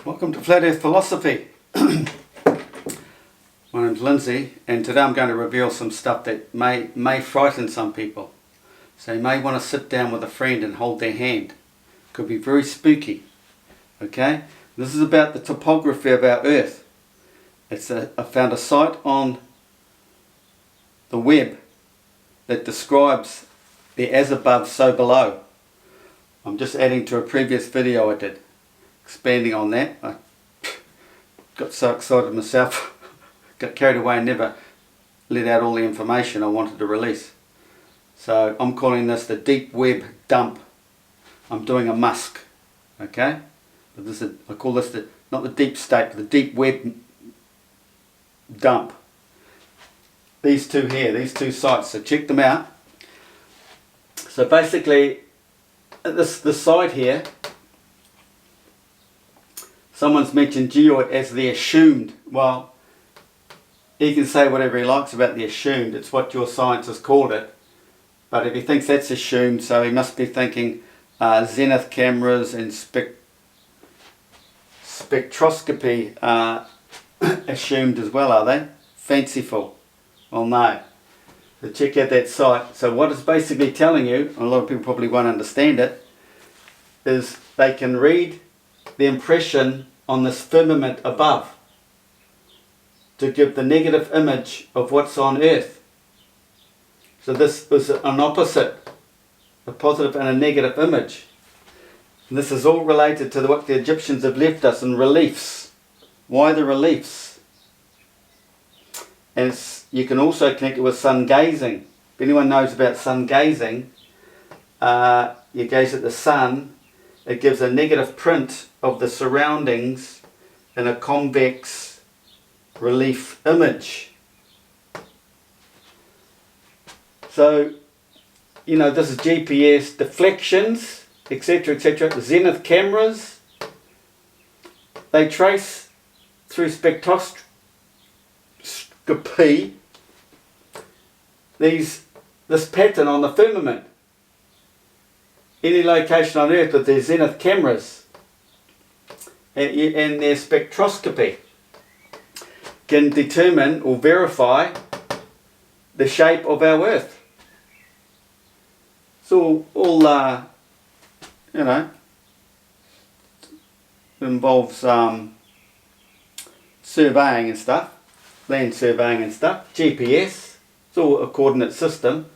Welcome to Flat Earth Philosophy. My name's Lindsay, and today I'm going to reveal some stuff that may frighten some people. So you may want to sit down with a friend and hold their hand. Could be very spooky. Okay? This is about the topography of our Earth. I found a site on the web that describes the as above, so below. I'm just adding to a previous video I did. Expanding on that, I got so excited myself, got carried away and never let out all the information I wanted to release. So I'm calling this the deep web dump. I'm doing a musk, okay? But I call this not the deep state, but the deep web dump. These two here, these two sites, so check them out. So basically, this site here, someone's mentioned geoid as the assumed. Well, he can say whatever he likes about the assumed. It's what your scientists called it. But if he thinks that's assumed, so he must be thinking zenith cameras and spectroscopy are assumed as well, are they? Fanciful. Well, no. So check out that site. So what it's basically telling you, and a lot of people probably won't understand it, is they can read the impression on this firmament above to give the negative image of what's on Earth. So this is an opposite, a positive and a negative image. And this is all related to what the Egyptians have left us in reliefs. Why the reliefs? And you can also connect it with sun gazing. If anyone knows about sun gazing, you gaze at the sun, it gives a negative print of the surroundings in a convex relief image. So, you know, this is GPS, deflections, etc., etc. Zenith cameras, they trace through spectroscopy this pattern on the firmament. Any location on Earth with their zenith cameras and their spectroscopy can determine or verify the shape of our Earth. So all you know, involves surveying and stuff, land surveying and stuff, GPS, it's all a coordinate system.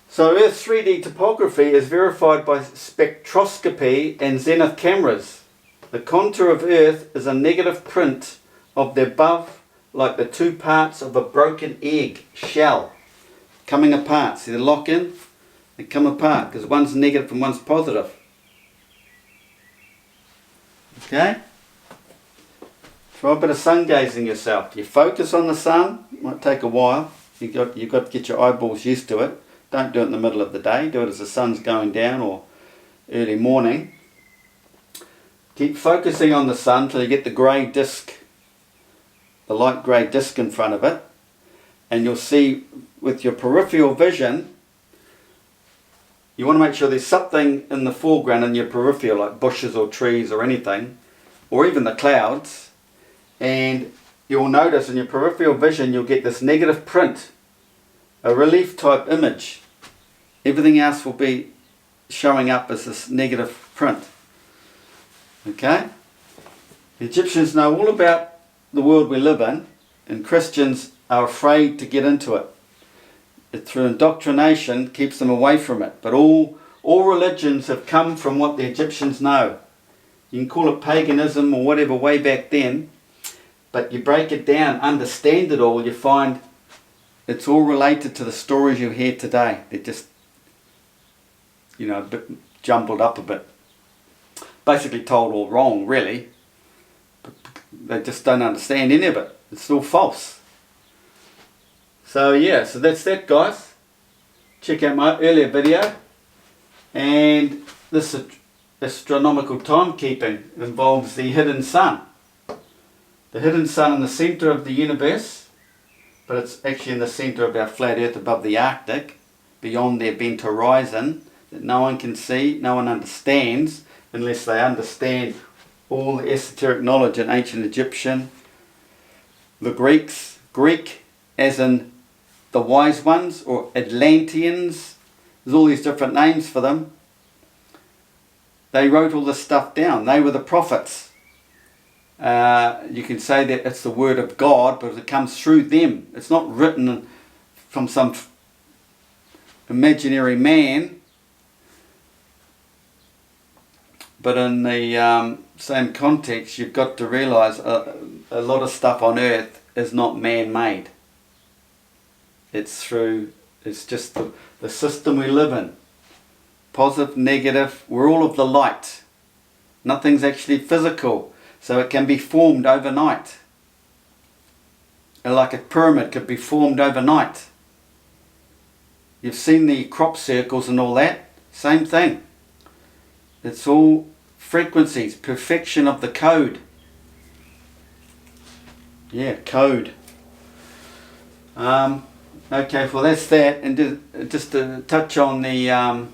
So Earth's 3D topography is verified by spectroscopy and zenith cameras. The contour of Earth is a negative print of the above, like the two parts of a broken egg shell coming apart. See, they lock in, they come apart because one's negative and one's positive. Okay? Try a bit of sun gazing yourself. You focus on the sun, it might take a while. You've got to get your eyeballs used to it. Don't do it in the middle of the day. Do it as the sun's going down or early morning. Keep focusing on the sun till you get the grey disc, the light grey disc in front of it. And you'll see with your peripheral vision, you want to make sure there's something in the foreground in your peripheral, like bushes or trees or anything, or even the clouds. And you'll notice in your peripheral vision you'll get this negative print, a relief type image. Everything else will be showing up as this negative print. Okay? The Egyptians know all about the world we live in, and Christians are afraid to get into it. Through indoctrination keeps them away from it. But all religions have come from what the Egyptians know. You can call it paganism or whatever way back then, but you break it down, understand it all, you find it's all related to the stories you hear today. They're just, you know, a bit jumbled up a bit. Basically told all wrong, really. But they just don't understand any of it. It's all false. So yeah, so that's that, guys. Check out my earlier video. And this astronomical timekeeping involves the hidden sun. The hidden sun in the centre of the universe, but it's actually in the centre of our flat Earth above the Arctic, beyond the event horizon that no one can see, no one understands, unless they understand all the esoteric knowledge in ancient Egyptian, the Greeks, Greek as in the wise ones or Atlanteans, there's all these different names for them. They wrote all this stuff down. They were the prophets. You can say that it's the word of God, but it comes through them. It's not written from some imaginary man, but in the same context, you've got to realize a lot of stuff on earth is not man-made. It's just the system we live in. Positive, negative, we're all of the light. Nothing's actually physical, so it can be formed overnight. And like a pyramid could be formed overnight. You've seen the crop circles and all that, same thing. It's all frequencies, perfection of the code. Yeah, code. Okay, well that's that. And just to touch on the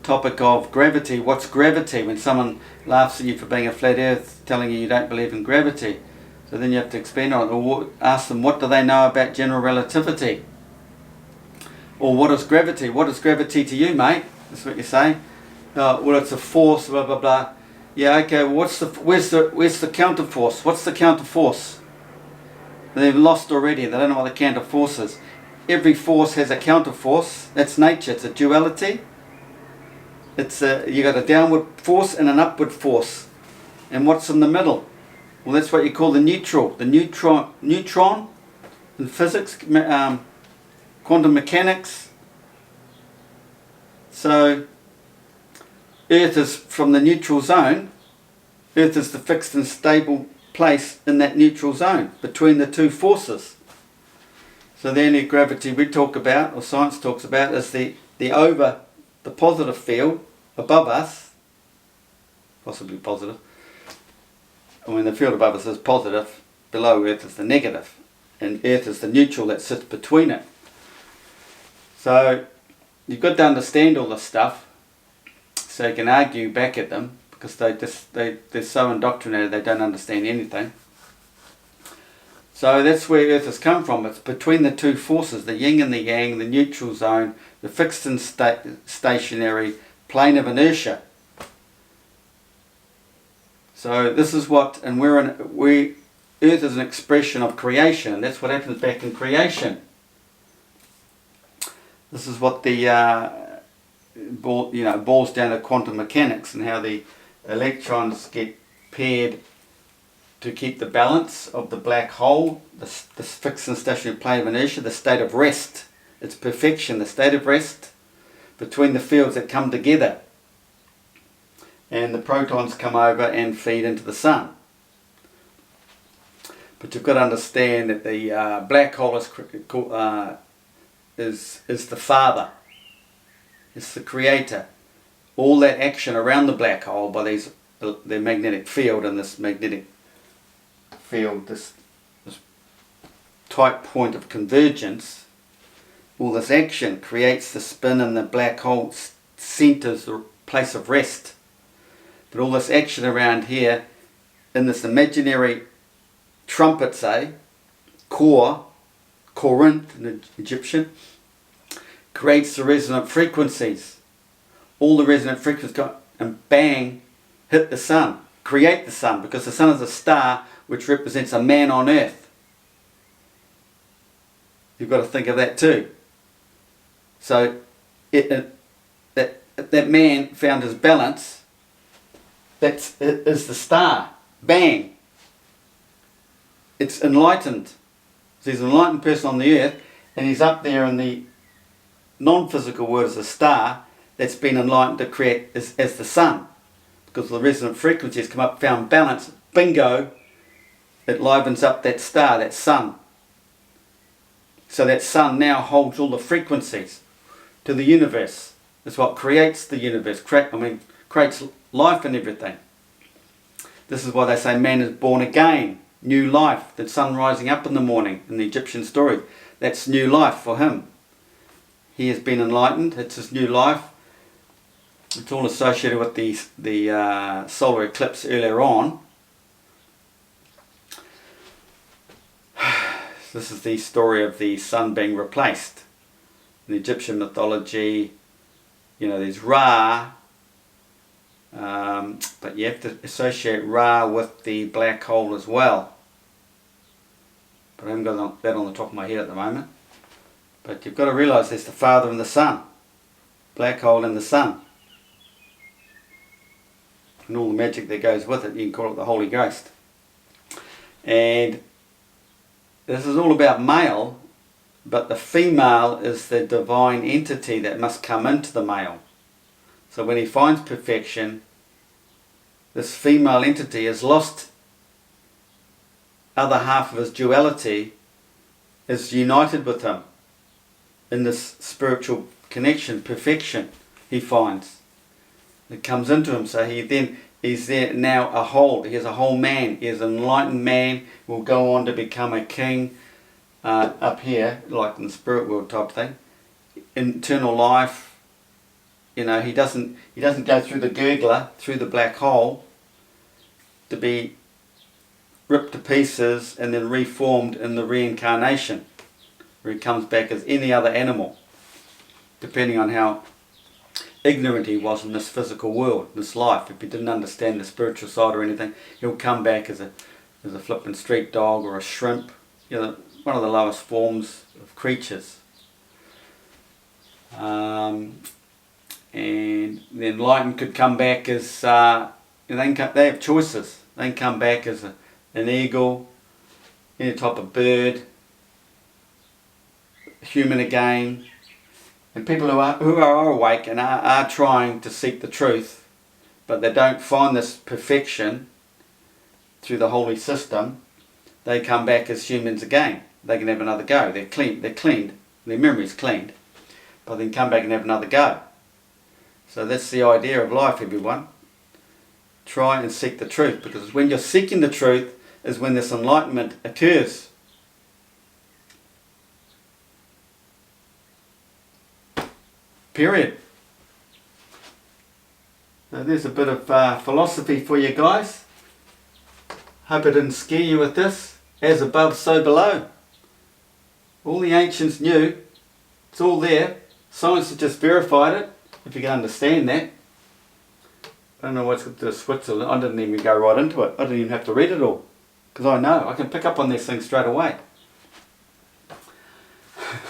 topic of gravity. What's gravity? When someone laughs at you for being a flat earth, telling you don't believe in gravity. So then you have to expand on it, or ask them what do they know about general relativity? Or what is gravity? What is gravity to you, mate? That's what you say. Well, it's a force, blah blah blah. Yeah, okay. Well, where's the counter force? What's the counter force? They've lost already. They don't know what the counter force is. Every force has a counter force. That's nature. It's a duality. You got a downward force and an upward force. And what's in the middle? Well, that's what you call the neutral. The neutron in physics, quantum mechanics. So Earth is from the neutral zone. Earth is the fixed and stable place in that neutral zone between the two forces. So the only gravity we talk about, or science talks about, is the positive field above us, possibly positive. And when the field above us is positive, below Earth is the negative, and Earth is the neutral that sits between it. So you've got to understand all this stuff, so you can argue back at them, because they're so indoctrinated they don't understand anything. So that's where Earth has come from. It's between the two forces, the yin and the yang, the neutral zone, the fixed and stationary plane of inertia. So this is what, and Earth is an expression of creation. That's what happens back in creation. This is what the boils down to quantum mechanics and how the electrons get paired to keep the balance of the black hole, this fixed and stationary plane of inertia, the state of rest. It's perfection, the state of rest between the fields that come together. And the protons come over and feed into the sun. But you've got to understand that the black hole is the father. It's the creator. All that action around the black hole by their magnetic field, and this magnetic field, this tight point of convergence, all this action creates the spin, and the black hole centers the place of rest. But all this action around here, in this imaginary trumpet, say, Corinth in Egyptian, creates the resonant frequencies. All the resonant frequencies go and bang, hit the sun, create the sun, because the sun is a star which represents a man on earth. You've got to think of that too. So that man found his balance. That is the star. Bang. It's enlightened. So he's an enlightened person on the earth, and he's up there in the non-physical world as a star that's been enlightened to create as the sun. Because the resonant frequencies come up, found balance, bingo, it livens up that star, that sun. So that sun now holds all the frequencies to the universe. It's what creates the universe, creates life and everything. This is why they say man is born again, new life, the sun rising up in the morning in the Egyptian story. That's new life for him. He has been enlightened, it's his new life. It's all associated with the solar eclipse earlier on. This is the story of the sun being replaced. In Egyptian mythology, you know, there's Ra, but you have to associate Ra with the black hole as well. But I haven't got that on the top of my head at the moment. But you've got to realise there's the Father and the Son. Black hole and the Sun. And all the magic that goes with it. You can call it the Holy Ghost. And this is all about male, but the female is the divine entity that must come into the male. So when he finds perfection, this female entity has lost other half of his duality, is united with him in this spiritual connection, perfection he finds. It comes into him, so he's there now a whole. He is a whole man. He is an enlightened man. Will go on to become a king up here, like in the spirit world type thing. Eternal life. You know, he doesn't go through the gurgler, through the black hole, to be ripped to pieces and then reformed in the reincarnation, where he comes back as any other animal, depending on how ignorant he was in this physical world, this life. If he didn't understand the spiritual side or anything, he'll come back as a flippin' street dog or a shrimp, you know, one of the lowest forms of creatures. And the enlightened could come back as they have choices. They can come back as an eagle, any type of bird, human again. And people who are awake and are trying to seek the truth, but they don't find this perfection through the holy system, they come back as humans again. They can have another go. They're cleaned, their memory's cleaned, but they can come back and have another go. So that's the idea of life, everyone. Try and seek the truth, because when you're seeking the truth is when this enlightenment occurs. Period. So there's a bit of philosophy for you guys. Hope I didn't scare you with this. As above, so below. All the ancients knew. It's all there. Science has just verified it, if you can understand that. I don't know what's with the Switzerland. I didn't even go right into it. I didn't even have to read it all. Because I know. I can pick up on these things straight away.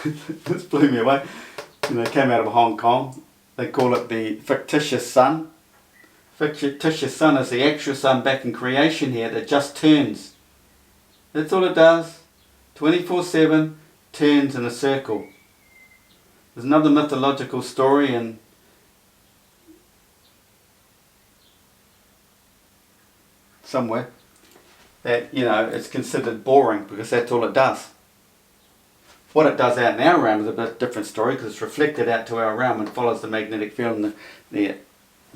This blew me away. And they came out of Hong Kong. They call it the fictitious sun. Fictitious sun is the actual sun back in creation here that just turns. That's all it does. 24/7 turns in a circle. There's another mythological story in somewhere that, you know, it's considered boring because that's all it does. What it does out in our realm is a bit different story, because it's reflected out to our realm and follows the magnetic field and the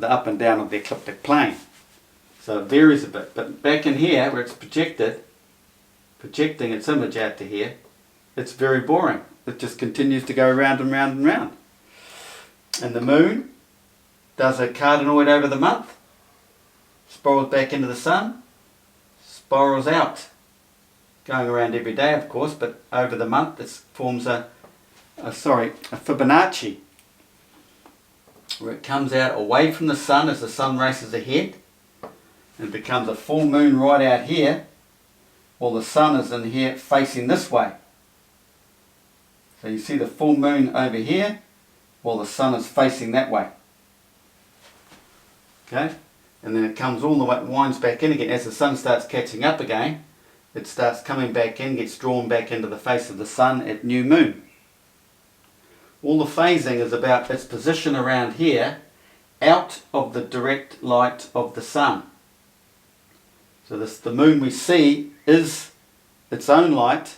up and down of the ecliptic plane. So it varies a bit. But back in here, where it's projecting its image out to here, it's very boring. It just continues to go round and round and round. And the moon does a cardinoid over the month, spirals back into the sun, spirals out. Going around every day, of course, but over the month it forms a Fibonacci, where it comes out away from the sun as the sun races ahead, and it becomes a full moon right out here, while the sun is in here facing this way. So you see the full moon over here, while the sun is facing that way. Okay, and then it comes all the way, winds back in again as the sun starts catching up again. It starts coming back in, gets drawn back into the face of the sun at new moon. All the phasing is about its position around here, out of the direct light of the sun. So the moon we see is its own light,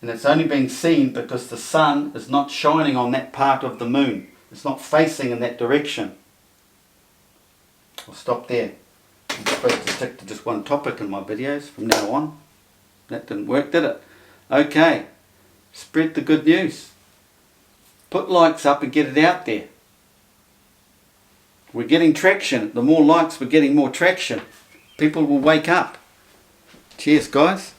and it's only being seen because the sun is not shining on that part of the moon. It's not facing in that direction. I'll stop there. I'm supposed to stick to just one topic in my videos from now on. That didn't work, did it? Okay, spread the good news. Put likes up and get it out there. We're getting traction. The more likes we're getting, more traction. People will wake up. Cheers, guys.